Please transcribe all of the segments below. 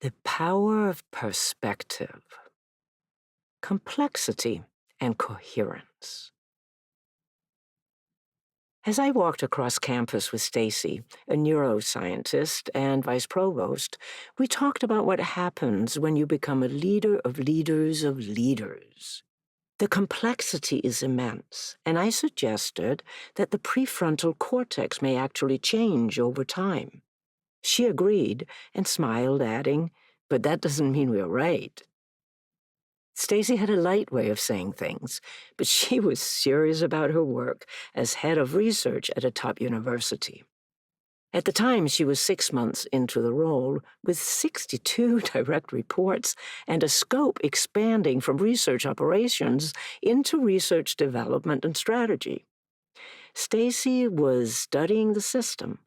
The power of perspective, complexity, and coherence. As I walked across campus with Stacy, a neuroscientist and vice provost, we talked about what happens when you become a leader of leaders of leaders. The complexity is immense, and I suggested that the prefrontal cortex may actually change over time. She agreed and smiled, adding, "But that doesn't mean we're right." Stacy had a light way of saying things, but she was serious about her work as head of research at a top university. At the time, she was 6 months into the role, with 62 direct reports and a scope expanding from research operations into research development and strategy. Stacy was studying the system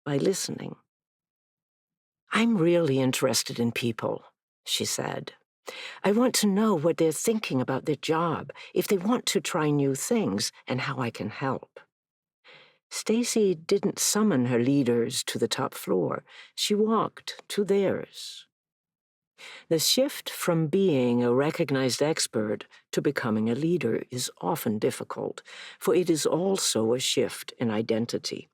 by listening. "I'm really interested in people," she said. "I want to know what they're thinking about their job, if they want to try new things, and how I can help." Stacy didn't summon her leaders to the top floor. She walked to theirs. The shift from being a recognized expert to becoming a leader is often difficult, for it is also a shift in identity.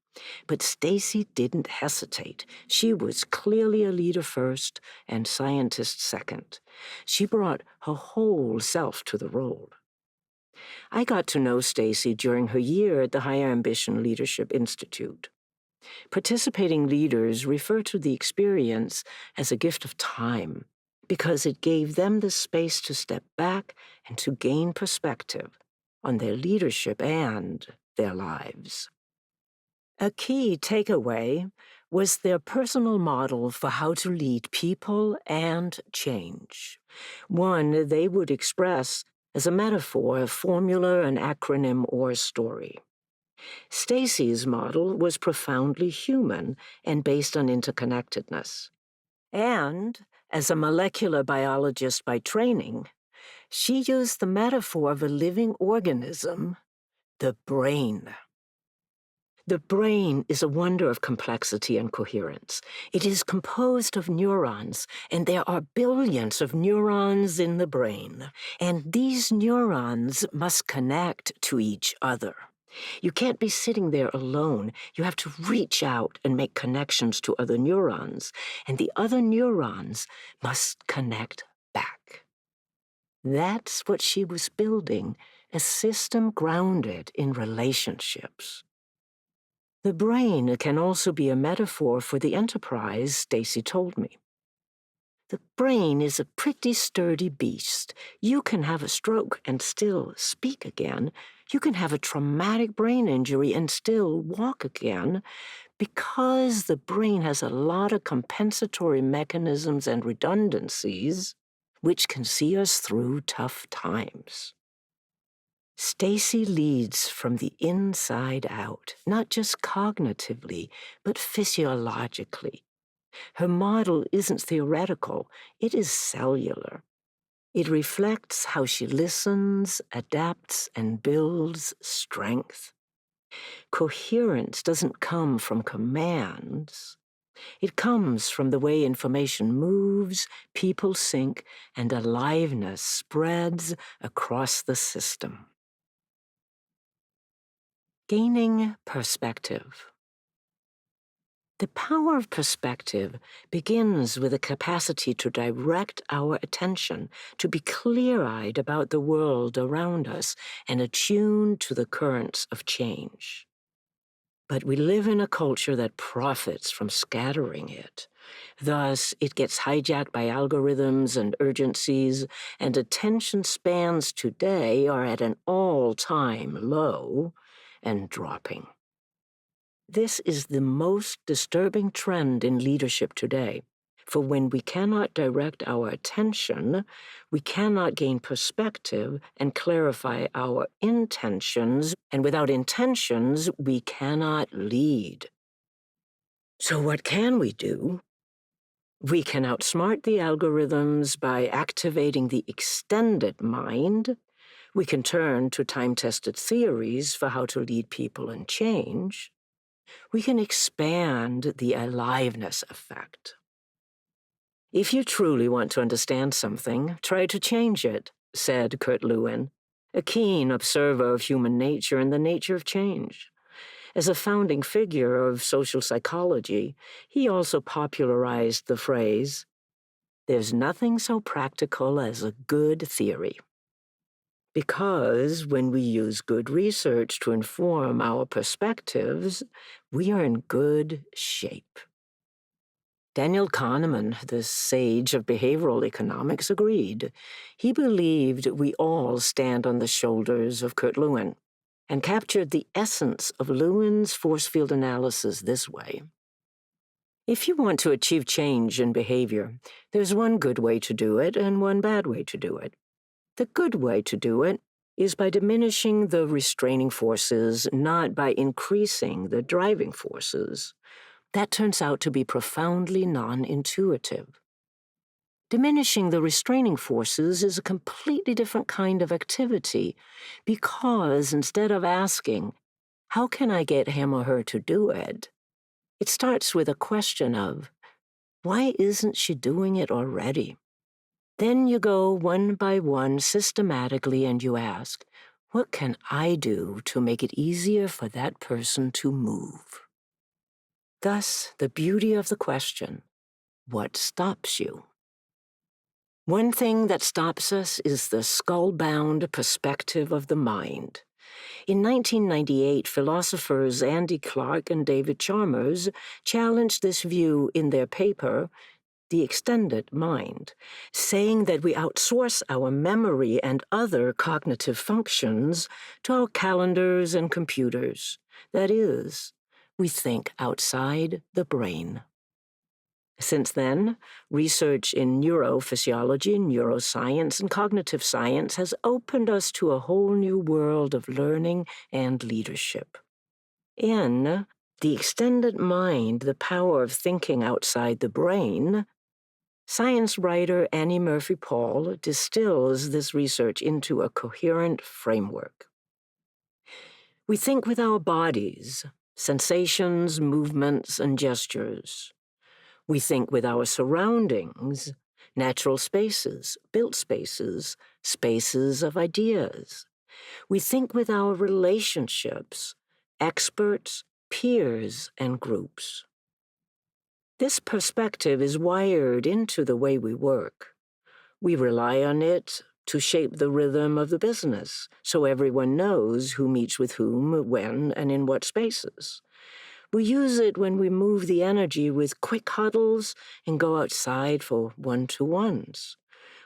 But Stacy didn't hesitate. She was clearly a leader first and scientist second. She brought her whole self to the role. I got to know Stacy during her year at the Higher Ambition Leadership Institute. Participating leaders refer to the experience as a gift of time because it gave them the space to step back and to gain perspective on their leadership and their lives. A key takeaway was their personal model for how to lead people and change, one they would express as a metaphor, a formula, an acronym, or a story. Stacy's model was profoundly human and based on interconnectedness. And, as a molecular biologist by training, she used the metaphor of a living organism, the brain. The brain is a wonder of complexity and coherence. It is composed of neurons, and there are billions of neurons in the brain. And these neurons must connect to each other. You can't be sitting there alone. You have to reach out and make connections to other neurons, and the other neurons must connect back. That's what she was building, a system grounded in relationships. The brain can also be a metaphor for the enterprise, Stacy told me. The brain is a pretty sturdy beast. You can have a stroke and still speak again. You can have a traumatic brain injury and still walk again, because the brain has a lot of compensatory mechanisms and redundancies which can see us through tough times. Stacy leads from the inside out, not just cognitively, but physiologically. Her model isn't theoretical, it is cellular. It reflects how she listens, adapts, and builds strength. Coherence doesn't come from commands. It comes from the way information moves, people sync, and aliveness spreads across the system. Gaining perspective. The power of perspective begins with the capacity to direct our attention, to be clear-eyed about the world around us and attuned to the currents of change. But we live in a culture that profits from scattering it. Thus, it gets hijacked by algorithms and urgencies, and attention spans today are at an all-time low and dropping. This is the most disturbing trend in leadership today, for when we cannot direct our attention, we cannot gain perspective and clarify our intentions, and without intentions, we cannot lead. So what can we do? We can outsmart the algorithms by activating the extended mind. We can turn to time-tested theories for how to lead people and change. We can expand the aliveness effect. If you truly want to understand something, try to change it, said Kurt Lewin, a keen observer of human nature and the nature of change. As a founding figure of social psychology, he also popularized the phrase, "There's nothing so practical as a good theory." Because when we use good research to inform our perspectives, we are in good shape. Daniel Kahneman, the sage of behavioral economics, agreed. He believed we all stand on the shoulders of Kurt Lewin and captured the essence of Lewin's force field analysis this way. If you want to achieve change in behavior, there's one good way to do it and one bad way to do it. The good way to do it is by diminishing the restraining forces, not by increasing the driving forces. That turns out to be profoundly non-intuitive. Diminishing the restraining forces is a completely different kind of activity because instead of asking, "How can I get him or her to do it?" it starts with a question of, "Why isn't she doing it already?" Then you go one by one systematically and you ask, "What can I do to make it easier for that person to move?" Thus, the beauty of the question, what stops you? One thing that stops us is the skull-bound perspective of the mind. In 1998, philosophers Andy Clark and David Chalmers challenged this view in their paper, The Extended Mind, saying that we outsource our memory and other cognitive functions to our calendars and computers. That is, we think outside the brain. Since then, research in neurophysiology, neuroscience, and cognitive science has opened us to a whole new world of learning and leadership. In The Extended Mind, The Power of Thinking Outside the Brain, science writer Annie Murphy Paul distills this research into a coherent framework. We think with our bodies, sensations, movements, and gestures. We think with our surroundings, natural spaces, built spaces, spaces of ideas. We think with our relationships, experts, peers, and groups. This perspective is wired into the way we work. We rely on it to shape the rhythm of the business, so everyone knows who meets with whom, when, and in what spaces. We use it when we move the energy with quick huddles and go outside for one-to-ones.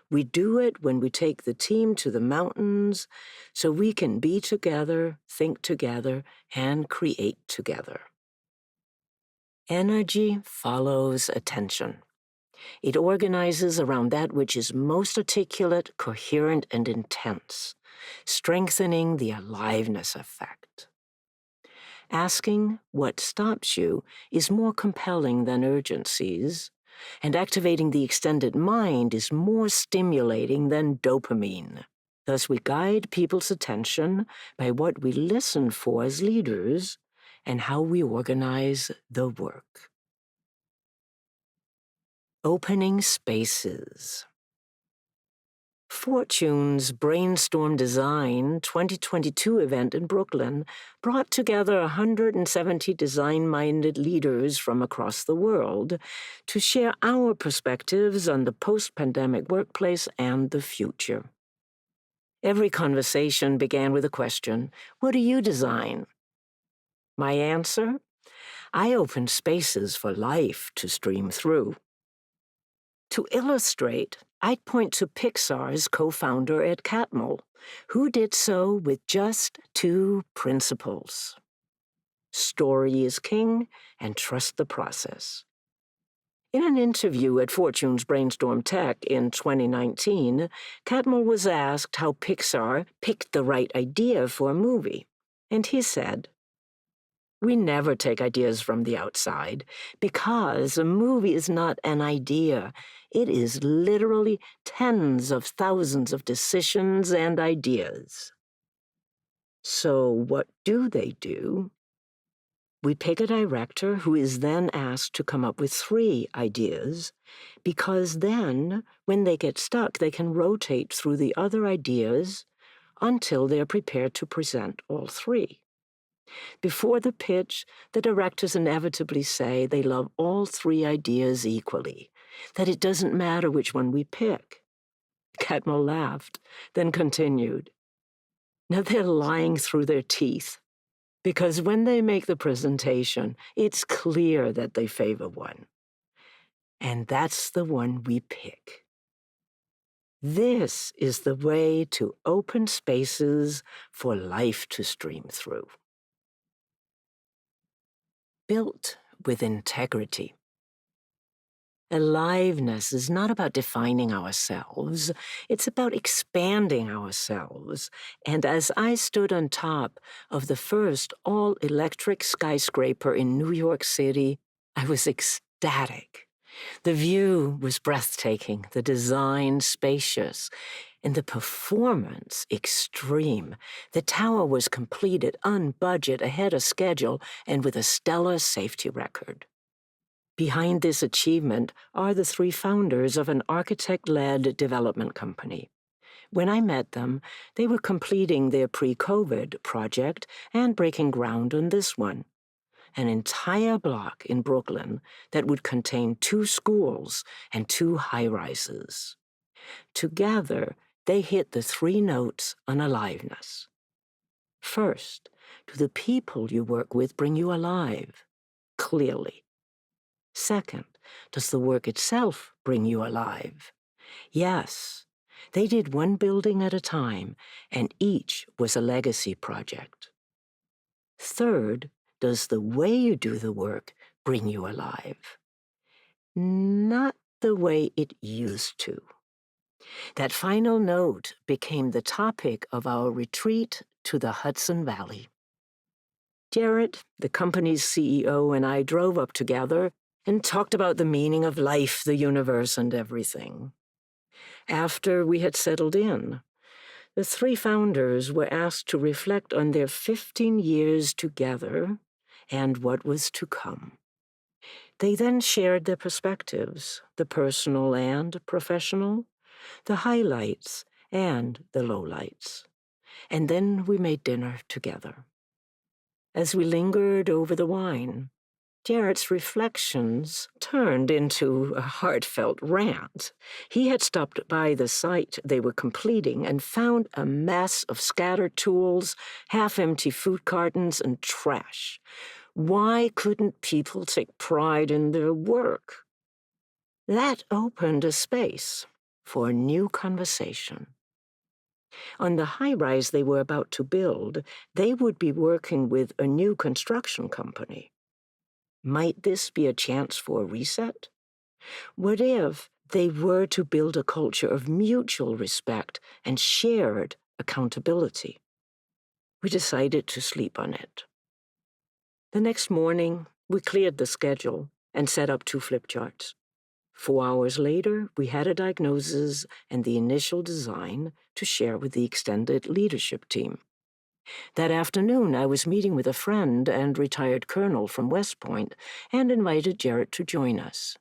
We do it when we take the team to the mountains so we can be together, think together, and create together. Energy follows attention. It organizes around that which is most articulate, coherent, and intense, strengthening the aliveness effect. Asking what stops you is more compelling than urgencies, and activating the extended mind is more stimulating than dopamine. Thus, we guide people's attention by what we listen for as leaders and how we organize the work. Opening spaces. Fortune's Brainstorm Design 2022 event in Brooklyn brought together 170 design-minded leaders from across the world to share our perspectives on the post-pandemic workplace and the future. Every conversation began with a question, "What do you design?" My answer? I open spaces for life to stream through. To illustrate, I'd point to Pixar's co-founder Ed Catmull, who did so with just 2 principles. Story is king, and trust the process. In an interview at Fortune's Brainstorm Tech in 2019, Catmull was asked how Pixar picked the right idea for a movie, and he said, "We never take ideas from the outside, because a movie is not an idea. It is literally tens of thousands of decisions and ideas." So what do they do? We pick a director who is then asked to come up with 3 ideas, because then, when they get stuck, they can rotate through the other ideas until they're prepared to present all 3. Before the pitch, the directors inevitably say they love all 3 ideas equally, that it doesn't matter which one we pick. Catmull laughed, then continued. Now they're lying through their teeth, because when they make the presentation, it's clear that they favor one. And that's the one we pick. This is the way to open spaces for life to stream through. Built with integrity. Aliveness is not about defining ourselves, it's about expanding ourselves. And as I stood on top of the first all-electric skyscraper in New York City, I was ecstatic. The view was breathtaking, the design spacious, and the performance extreme. The tower was completed on budget, ahead of schedule, and with a stellar safety record. Behind this achievement are the 3 founders of an architect-led development company. When I met them, they were completing their pre-COVID project and breaking ground on this one, an entire block in Brooklyn that would contain 2 schools and 2 high-rises. Together, they hit the 3 notes on aliveness. First, do the people you work with bring you alive? Clearly. Second, does the work itself bring you alive? Yes. They did 1 building at a time, and each was a legacy project. Third, does the way you do the work bring you alive? Not the way it used to. That final note became the topic of our retreat to the Hudson Valley. Jarrett, the company's CEO, and I drove up together and talked about the meaning of life, the universe, and everything. After we had settled in, the 3 founders were asked to reflect on their 15 years together and what was to come. They then shared their perspectives, the personal and professional, the highlights and the lowlights. And then we made dinner together. As we lingered over the wine, Jarrett's reflections turned into a heartfelt rant. He had stopped by the site they were completing and found a mess of scattered tools, half-empty food cartons, and trash. Why couldn't people take pride in their work? That opened a space for a new conversation. On the high-rise they were about to build, they would be working with a new construction company. Might this be a chance for a reset? What if they were to build a culture of mutual respect and shared accountability? We decided to sleep on it. The next morning, we cleared the schedule and set up 2 flip charts. 4 hours later, we had a diagnosis and the initial design to share with the extended leadership team. That afternoon, I was meeting with a friend and retired colonel from West Point and invited Jarrett to join us.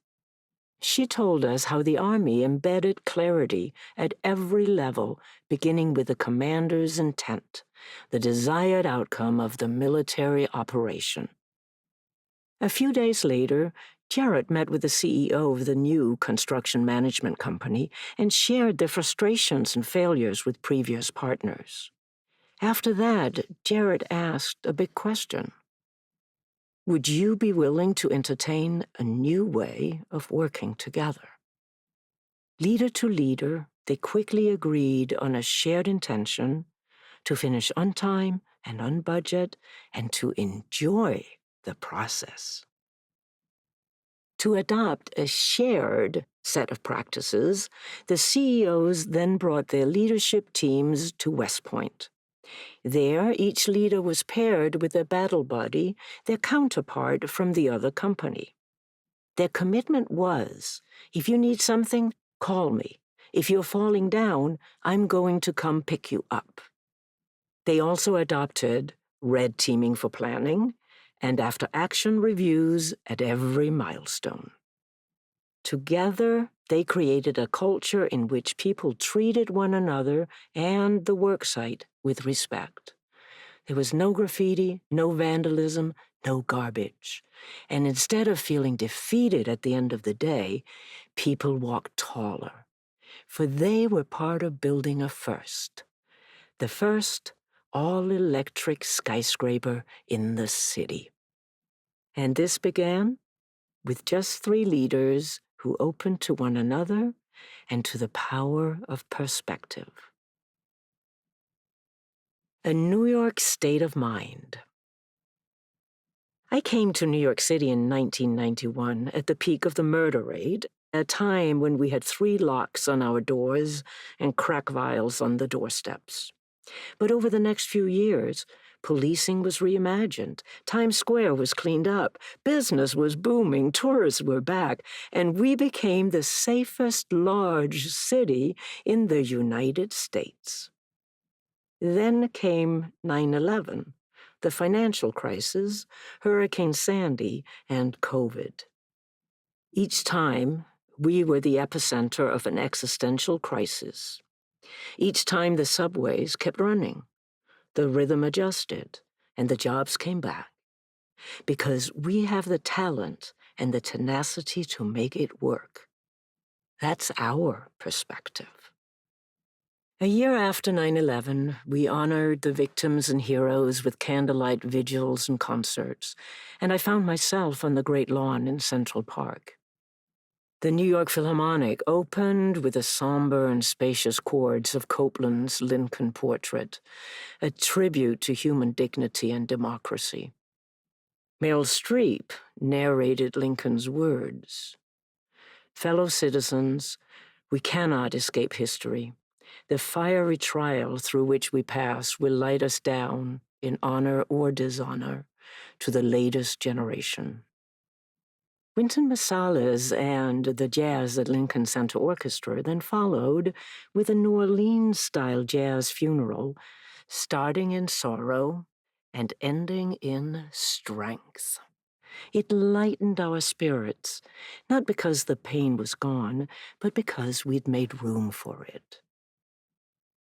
She told us how the Army embedded clarity at every level, beginning with the commander's intent, the desired outcome of the military operation. A few days later, Jarrett met with the CEO of the new construction management company and shared their frustrations and failures with previous partners. After that, Jarrett asked a big question. Would you be willing to entertain a new way of working together? Leader to leader, they quickly agreed on a shared intention to finish on time and on budget and to enjoy the process. To adopt a shared set of practices, the CEOs then brought their leadership teams to West Point. There, each leader was paired with a battle buddy, their counterpart from the other company. Their commitment was, if you need something, call me. If you're falling down, I'm going to come pick you up. They also adopted red teaming for planning and after-action reviews at every milestone. Together, they created a culture in which people treated one another and the worksite with respect. There was no graffiti, no vandalism, no garbage. And instead of feeling defeated at the end of the day, people walked taller, for they were part of building a first. The first all-electric skyscraper in the city. And this began with just 3 leaders who opened to one another and to the power of perspective. A New York state of mind. I came to New York City in 1991 at the peak of the murder rate, a time when we had 3 locks on our doors and crack vials on the doorsteps. But over the next few years, policing was reimagined, Times Square was cleaned up, business was booming, tourists were back, and we became the safest large city in the United States. Then came 9/11, the financial crisis, Hurricane Sandy, and COVID. Each time, we were the epicenter of an existential crisis. Each time the subways kept running. The rhythm adjusted, and the jobs came back. Because we have the talent and the tenacity to make it work. That's our perspective. A year after 9/11, we honored the victims and heroes with candlelight vigils and concerts, and I found myself on the Great Lawn in Central Park. The New York Philharmonic opened with the somber and spacious chords of Copland's Lincoln Portrait, a tribute to human dignity and democracy. Meryl Streep narrated Lincoln's words. Fellow citizens, we cannot escape history. The fiery trial through which we pass will light us down, in honor or dishonor, to the latest generation. Wynton Marsalis and the Jazz at Lincoln Center Orchestra then followed with a New Orleans-style jazz funeral, starting in sorrow and ending in strength. It lightened our spirits, not because the pain was gone, but because we'd made room for it.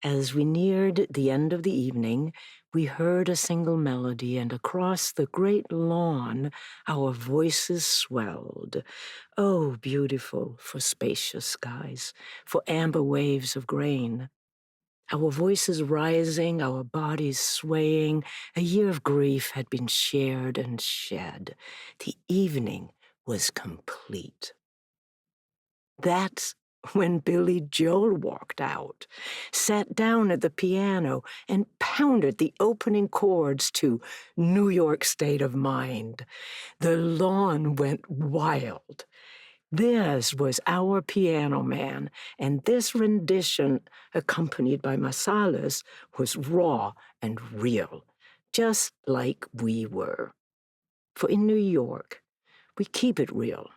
As we neared the end of the evening, we heard a single melody, and across the great lawn our voices swelled. Oh, beautiful for spacious skies, for amber waves of grain. Our voices rising, our bodies swaying, a year of grief had been shared and shed. The evening was complete. That's when Billy Joel walked out, sat down at the piano, and pounded the opening chords to New York State of Mind. The lawn went wild. This was our piano man, and this rendition, accompanied by Marsalis, was raw and real, just like we were. For in New York, we keep it real.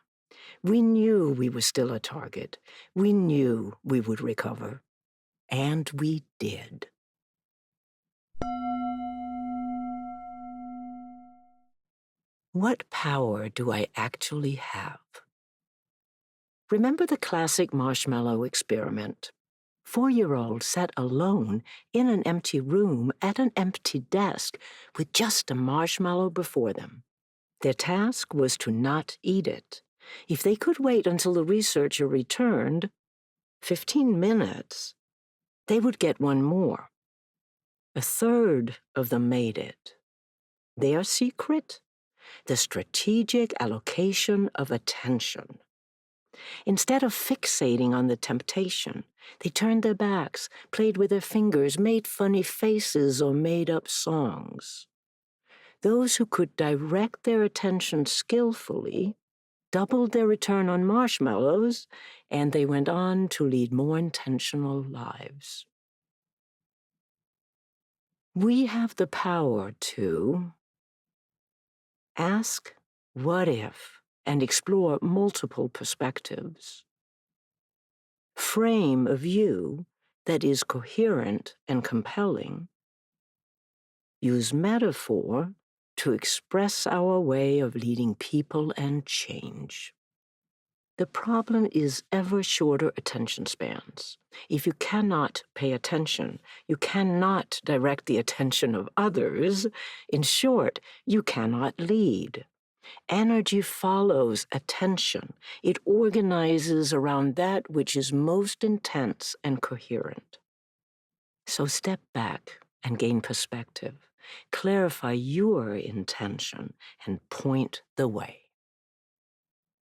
We knew we were still a target. We knew we would recover. And we did. What power do I actually have? Remember the classic marshmallow experiment. 4-year-olds sat alone in an empty room at an empty desk with just a marshmallow before them. Their task was to not eat it. If they could wait until the researcher returned, 15 minutes, they would get one more. A third of them made it. Their secret? The strategic allocation of attention. Instead of fixating on the temptation, they turned their backs, played with their fingers, made funny faces, or made up songs. Those who could direct their attention skillfully doubled their return on marshmallows, and they went on to lead more intentional lives. We have the power to ask what if and explore multiple perspectives, frame a view that is coherent and compelling, use metaphor to express our way of leading people and change. The problem is ever shorter attention spans. If you cannot pay attention, you cannot direct the attention of others. In short, you cannot lead. Energy follows attention. It organizes around that which is most intense and coherent. So step back and gain perspective. Clarify your intention and point the way.